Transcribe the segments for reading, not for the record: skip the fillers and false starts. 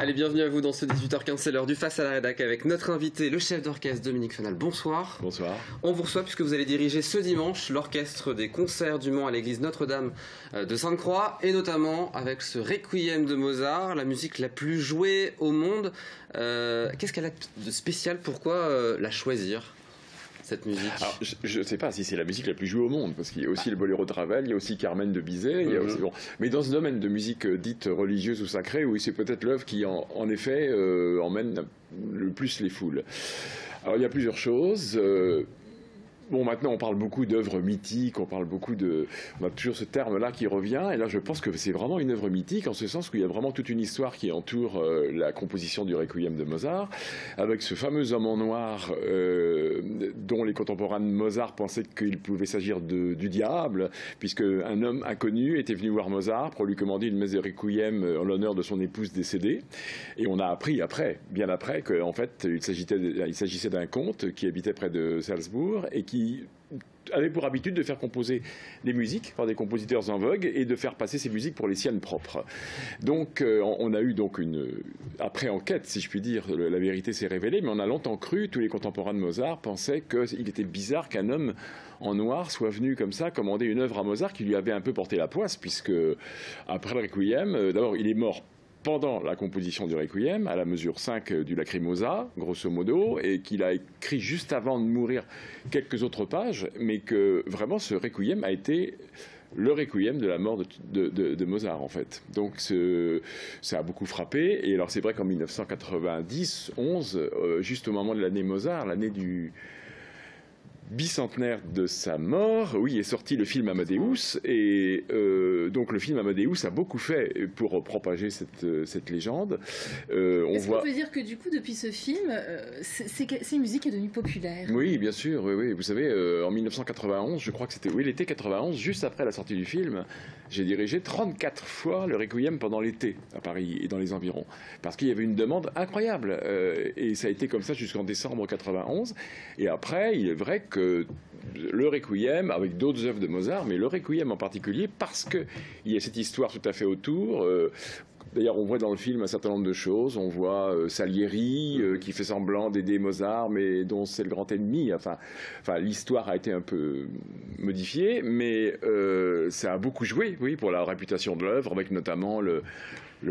Allez, bienvenue à vous dans ce 18h15, c'est l'heure du Face à la Rédac avec notre invité, le chef d'orchestre Dominique Fenal. Bonsoir. Bonsoir. On vous reçoit puisque vous allez diriger ce dimanche l'orchestre des concerts du Mans à l'église Notre-Dame de Sainte-Croix et notamment avec ce Requiem de Mozart, la musique la plus jouée au monde. Qu'est-ce qu'elle a de spécial? Pourquoi la choisir, cette musique? Alors, je ne sais pas si c'est la musique la plus jouée au monde, parce qu'il y a aussi le Boléro de Ravel, il y a aussi Carmen de Bizet, il y a aussi, bon. Mais dans ce domaine de musique dite religieuse ou sacrée, oui, c'est peut-être l'œuvre qui, en effet, emmène le plus les foules. Alors, il y a plusieurs choses. Bon, maintenant, on parle beaucoup d'œuvres mythiques, on parle beaucoup de... On a toujours ce terme-là qui revient, et là, je pense que c'est vraiment une œuvre mythique, en ce sens qu'il y a vraiment toute une histoire qui entoure la composition du Requiem de Mozart, avec ce fameux homme en noir dont les contemporains de Mozart pensaient qu'il pouvait s'agir du diable, puisque un homme inconnu était venu voir Mozart pour lui commander une messe de Requiem en l'honneur de son épouse décédée, et on a appris après, bien après, qu'en fait, il s'agissait d'un comte qui habitait près de Salzbourg, et qui avait pour habitude de faire composer des musiques par des compositeurs en vogue et de faire passer ces musiques pour les siennes propres. Donc on a eu donc après enquête, si je puis dire, la vérité s'est révélée, mais on a longtemps cru, tous les contemporains de Mozart pensaient qu'il était bizarre qu'un homme en noir soit venu comme ça commander une œuvre à Mozart qui lui avait un peu porté la poisse, puisque après le Requiem, d'abord il est mort pendant la composition du Requiem, à la mesure 5 du Lacrimosa, grosso modo, et qu'il a écrit juste avant de mourir quelques autres pages, mais que vraiment ce Requiem a été le Requiem de la mort de Mozart, en fait. Donc ça a beaucoup frappé, et alors c'est vrai qu'en 1990-11, juste au moment de l'année Mozart, l'année du bicentenaire de sa mort, oui, est sorti le film Amadeus, et donc le film Amadeus a beaucoup fait pour propager cette légende. Est-ce qu'on peut dire que du coup, depuis ce film, c'est une musique qui est devenue populaire? Oui, bien sûr, oui, oui. Vous savez, en 1991, je crois que c'était l'été 91, juste après la sortie du film, j'ai dirigé 34 fois le Requiem pendant l'été à Paris et dans les environs, parce qu'il y avait une demande incroyable, et ça a été comme ça jusqu'en décembre 91, et après, il est vrai que le Requiem, avec d'autres œuvres de Mozart, mais le Requiem en particulier, parce qu'il y a cette histoire tout à fait autour. D'ailleurs, on voit dans le film un certain nombre de choses. On voit Salieri qui fait semblant d'aider Mozart, mais dont c'est le grand ennemi. Enfin, l'histoire a été un peu modifiée, mais ça a beaucoup joué, oui, pour la réputation de l'œuvre, avec notamment le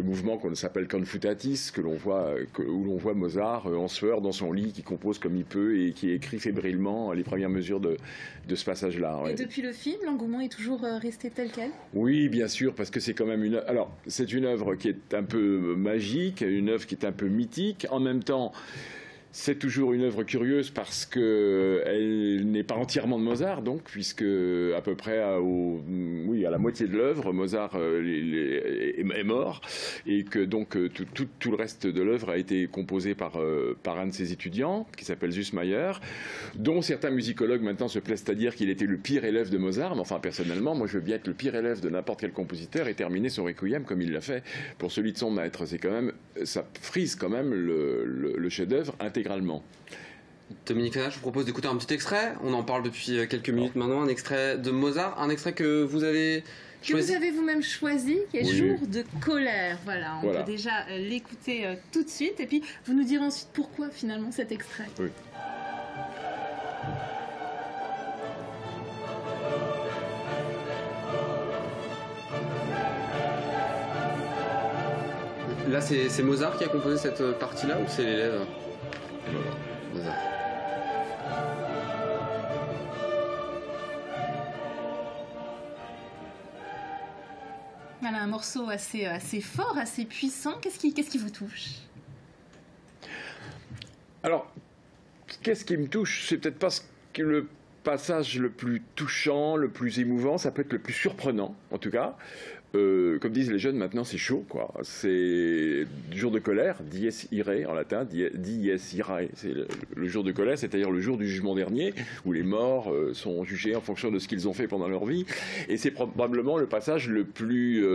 mouvement qu'on s'appelle Confutatis, où l'on voit Mozart en sueur dans son lit, qui compose comme il peut et qui écrit fébrilement les premières mesures de ce passage-là. Ouais. Et depuis le film, l'engouement est toujours resté tel quel? Oui, bien sûr, parce que c'est quand même c'est une œuvre qui est un peu magique, une œuvre qui est un peu mythique, en même temps. C'est toujours une œuvre curieuse parce qu'elle n'est pas entièrement de Mozart, donc, puisque à peu près à la moitié de l'œuvre, Mozart est mort, et que donc tout le reste de l'œuvre a été composé par un de ses étudiants, qui s'appelle Süssmayer, dont certains musicologues maintenant se plaisent à dire qu'il était le pire élève de Mozart, mais enfin personnellement, moi je veux bien être le pire élève de n'importe quel compositeur et terminer son Requiem comme il l'a fait pour celui de son maître. C'est quand même, ça frise quand même le chef-d'œuvre intégralement. Dominique Fenal, je vous propose d'écouter un petit extrait. On en parle depuis quelques minutes maintenant. Un extrait de Mozart, un extrait que vous avez choisi. Que vous avez vous-même choisi, qui est Jour de colère. Voilà, on peut déjà l'écouter tout de suite. Et puis, vous nous direz ensuite pourquoi finalement cet extrait. Oui. Là, c'est Mozart qui a composé cette partie-là ou c'est l'élève? Mozart. Voilà, un morceau assez fort, assez puissant. Qu'est-ce qui vous touche? Alors, qu'est-ce qui me touche? C'est peut-être pas le passage le plus touchant, le plus émouvant, ça peut être le plus surprenant, en tout cas. Comme disent les jeunes, maintenant c'est chaud, quoi. C'est jour de colère, dies irae en latin, dies irae. C'est le jour de colère, c'est-à-dire le jour du jugement dernier, où les morts sont jugés en fonction de ce qu'ils ont fait pendant leur vie. Et c'est probablement le passage le plus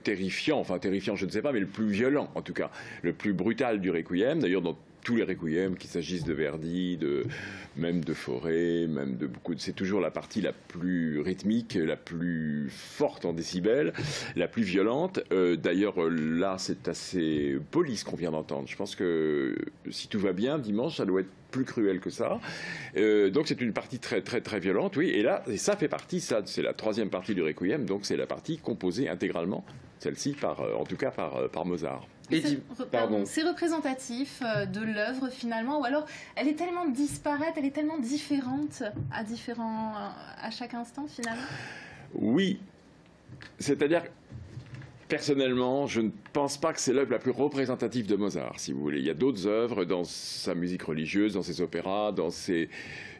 terrifiant, enfin terrifiant, je ne sais pas, mais le plus violent, en tout cas, le plus brutal du Requiem. D'ailleurs, dans tous les requiems, qu'il s'agisse de Verdi, même de Fauré, même de beaucoup de... C'est toujours la partie la plus rythmique, la plus forte en décibels, la plus violente. D'ailleurs, là, c'est assez poli ce qu'on vient d'entendre. Je pense que si tout va bien, dimanche, ça doit être plus cruel que ça. Donc c'est une partie très très très violente, oui. Et là, ça fait partie, ça, c'est la troisième partie du Requiem, donc c'est la partie composée intégralement, celle-ci, en tout cas par Mozart. C'est représentatif de l'œuvre finalement, ou alors elle est tellement disparate, elle est tellement différente à chaque instant finalement? Oui, c'est-à-dire personnellement, je ne pense pas que c'est l'œuvre la plus représentative de Mozart, si vous voulez. Il y a d'autres œuvres dans sa musique religieuse, dans ses opéras, dans ses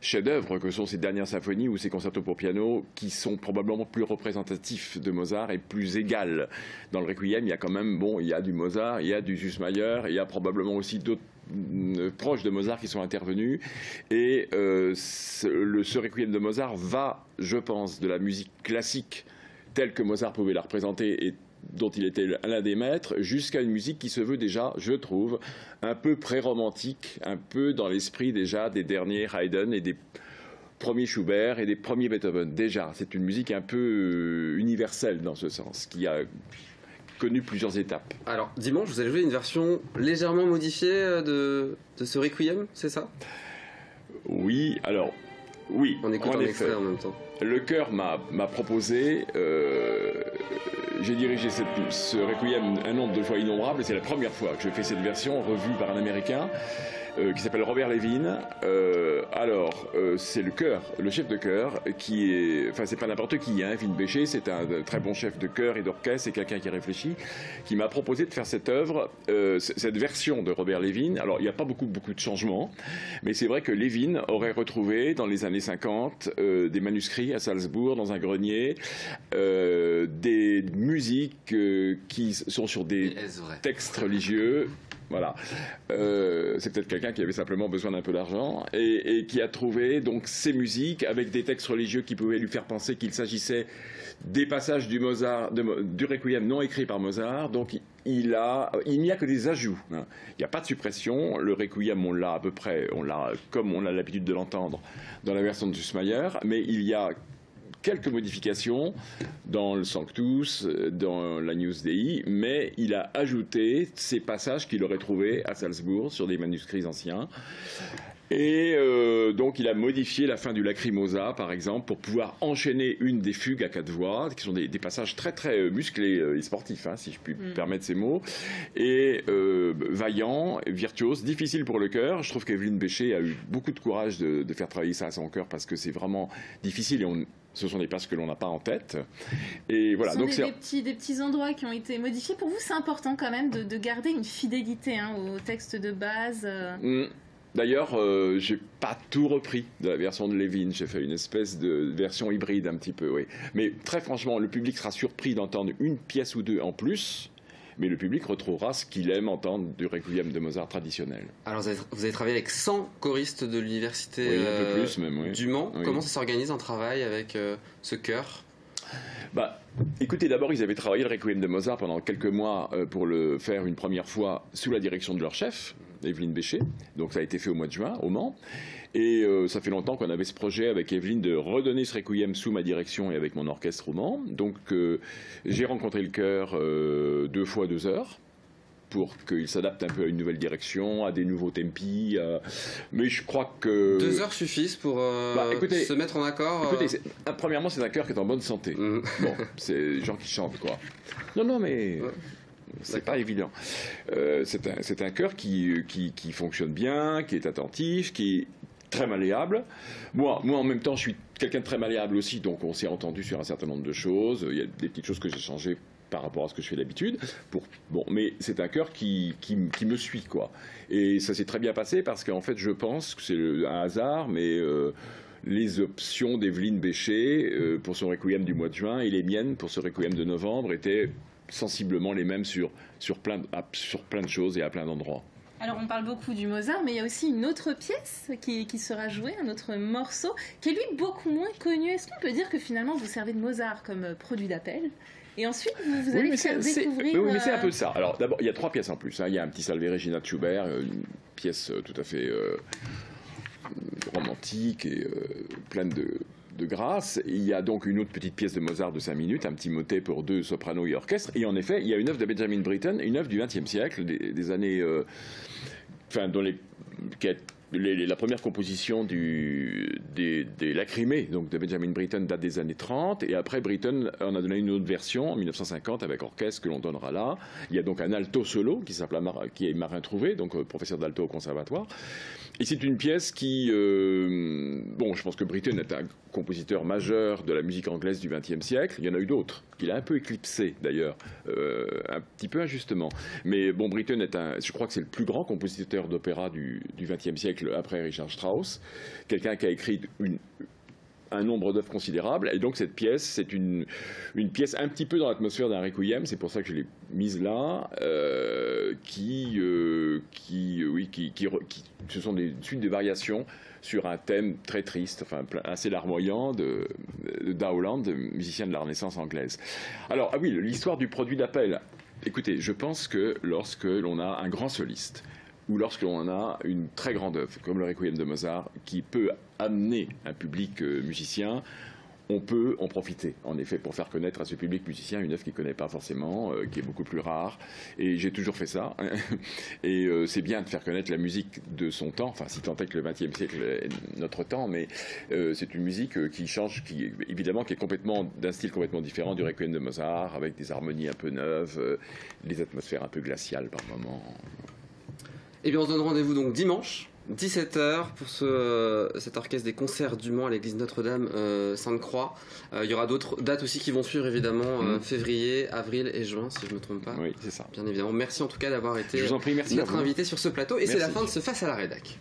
chefs-d'œuvre que sont ses dernières symphonies ou ses concertos pour piano, qui sont probablement plus représentatifs de Mozart et plus égales. Dans le Requiem, il y a quand même, il y a du Mozart, il y a du Süssmayr, il y a probablement aussi d'autres proches de Mozart qui sont intervenus. Et ce Requiem de Mozart va, je pense, de la musique classique telle que Mozart pouvait la représenter et dont il était l'un des maîtres, jusqu'à une musique qui se veut déjà, je trouve, un peu pré-romantique, un peu dans l'esprit déjà des derniers Haydn et des premiers Schubert et des premiers Beethoven. Déjà, c'est une musique un peu universelle dans ce sens, qui a connu plusieurs étapes. Alors, dimanche, vous allez jouer une version légèrement modifiée de ce Requiem, c'est ça? Oui, alors... Oui, on écoute un extrait en même temps. Le chœur m'a proposé, j'ai dirigé ce Requiem un nombre de fois innombrable, et c'est la première fois que je fais cette version revue par un Américain qui s'appelle Robert Levin. C'est le chœur, le chef de chœur, qui est... Enfin, c'est pas n'importe qui, hein. Levin Bécher, c'est un très bon chef de chœur et d'orchestre, c'est quelqu'un qui réfléchit, qui m'a proposé de faire cette œuvre, cette version de Robert Levin. Alors, il n'y a pas beaucoup de changements, mais c'est vrai que Levin aurait retrouvé, dans les années 50, des manuscrits à Salzbourg, dans un grenier, des musiques qui sont sur des textes religieux. Voilà. C'est peut-être quelqu'un qui avait simplement besoin d'un peu d'argent et qui a trouvé donc ces musiques avec des textes religieux qui pouvaient lui faire penser qu'il s'agissait des passages du Requiem non écrits par Mozart. Donc il n'y a que des ajouts, hein. Il n'y a pas de suppression. Le Requiem, on l'a à peu près, comme on a l'habitude de l'entendre dans la version de Süssmayr, mais il y a quelques modifications dans le Sanctus, dans l'Agnus Dei, mais il a ajouté ces passages qu'il aurait trouvés à Salzbourg sur des manuscrits anciens. Et donc il a modifié la fin du Lacrimosa, par exemple, pour pouvoir enchaîner une des fugues à 4 voix, qui sont des passages très très musclés et sportifs, hein, si je puis permettre ces mots, et vaillant, virtuose, difficile pour le chœur. Je trouve qu'Evelyne Bécher a eu beaucoup de courage de faire travailler ça à son chœur, parce que c'est vraiment difficile et ce sont des places que l'on n'a pas en tête. Et voilà. Donc des petits endroits qui ont été modifiés. Pour vous, c'est important quand même de garder une fidélité au texte de base. D'ailleurs, j'ai pas tout repris de la version de Levin. J'ai fait une espèce de version hybride un petit peu, oui. Mais très franchement, le public sera surpris d'entendre une pièce ou deux en plus. Mais le public retrouvera ce qu'il aime entendre du Requiem de Mozart traditionnel. Alors vous avez travaillé avec 100 choristes de l'université un peu plus même, oui. du Mans. Oui. Comment ça s'organise en travail avec ce chœur? Écoutez, d'abord, ils avaient travaillé le Requiem de Mozart pendant quelques mois pour le faire une première fois sous la direction de leur chef, Evelyne Bécher. Donc ça a été fait au mois de juin, au Mans. Et ça fait longtemps qu'on avait ce projet avec Evelyne de redonner ce Requiem sous ma direction et avec mon orchestre au Mans. Donc j'ai rencontré le chœur 2 fois 2 heures pour qu'il s'adapte un peu à une nouvelle direction, à des nouveaux tempi. Mais je crois que... 2 heures suffisent pour se mettre en accord. Écoutez, premièrement, c'est un chœur qui est en bonne santé. Bon, c'est des gens qui chantent, quoi. Non, mais... C'est pas évident. C'est un chœur qui fonctionne bien, qui est attentif, qui est très malléable. Moi, en même temps, je suis quelqu'un de très malléable aussi, donc on s'est entendu sur un certain nombre de choses. Il y a des petites choses que j'ai changées par rapport à ce que je fais d'habitude. Mais c'est un chœur qui me suit, quoi. Et ça s'est très bien passé parce qu'en fait, je pense que c'est un hasard, mais les options d'Evelyne Bécher pour son Requiem du mois de juin et les miennes pour ce Requiem de novembre étaient sensiblement les mêmes sur plein de choses et à plein d'endroits. Alors on parle beaucoup du Mozart, mais il y a aussi une autre pièce qui sera jouée, un autre morceau, qui est lui beaucoup moins connu. Est-ce qu'on peut dire que finalement vous servez de Mozart comme produit d'appel et ensuite vous allez faire découvrir... Oui, mais c'est un peu ça. Alors d'abord, il y a 3 pièces en plus. Hein. Il y a un petit Salve Regina de Schubert, une pièce tout à fait romantique et pleine de grâce. Il y a donc une autre petite pièce de Mozart de 5 minutes, un petit motet pour 2 sopranos et orchestre. Et en effet, il y a une œuvre de Benjamin Britten, une œuvre du XXe siècle, des années... dont la première composition des Lacrymées, donc de Benjamin Britten, date des années 30, et après Britten en a donné une autre version en 1950 avec orchestre que l'on donnera là. Il y a donc un alto solo qui est Marin Trouvé, donc professeur d'alto au conservatoire. Et c'est une pièce qui, je pense que Britten est un compositeur majeur de la musique anglaise du XXe siècle. Il y en a eu d'autres. Il a un peu éclipsé d'ailleurs, un petit peu injustement. Mais bon, Britten je crois que c'est le plus grand compositeur d'opéra du XXe siècle après Richard Strauss. Quelqu'un qui a écrit un nombre d'œuvres considérable. Et donc cette pièce, c'est une pièce un petit peu dans l'atmosphère d'un requiem, c'est pour ça que je l'ai mise là, ce sont des suites de variations sur un thème très triste, enfin assez larmoyant de Dowland, musicien de la Renaissance anglaise. Alors, oui, l'histoire du produit d'appel. Écoutez, je pense que lorsque l'on a un grand soliste, ou lorsque l'on a une très grande œuvre, comme le Requiem de Mozart, qui peut amener un public musicien, on peut en profiter, en effet, pour faire connaître à ce public musicien une œuvre qu'il ne connaît pas forcément, qui est beaucoup plus rare. Et j'ai toujours fait ça. Et c'est bien de faire connaître la musique de son temps, enfin, si tant est que le XXe siècle est notre temps, mais c'est une musique qui change, évidemment, qui est d'un style complètement différent du Requiem de Mozart, avec des harmonies un peu neuves, des atmosphères un peu glaciales par moments. Eh bien, on se donne rendez-vous donc dimanche, 17h, pour cet orchestre des concerts du Mans à l'église Notre-Dame Sainte-Croix. Il y aura d'autres dates aussi qui vont suivre, évidemment, février, avril et juin, si je ne me trompe pas. Oui, c'est ça. Bien évidemment. Merci en tout cas d'avoir été Je vous en prie, merci notre invité sur ce plateau. Et merci. C'est la fin de ce Face à la Rédac.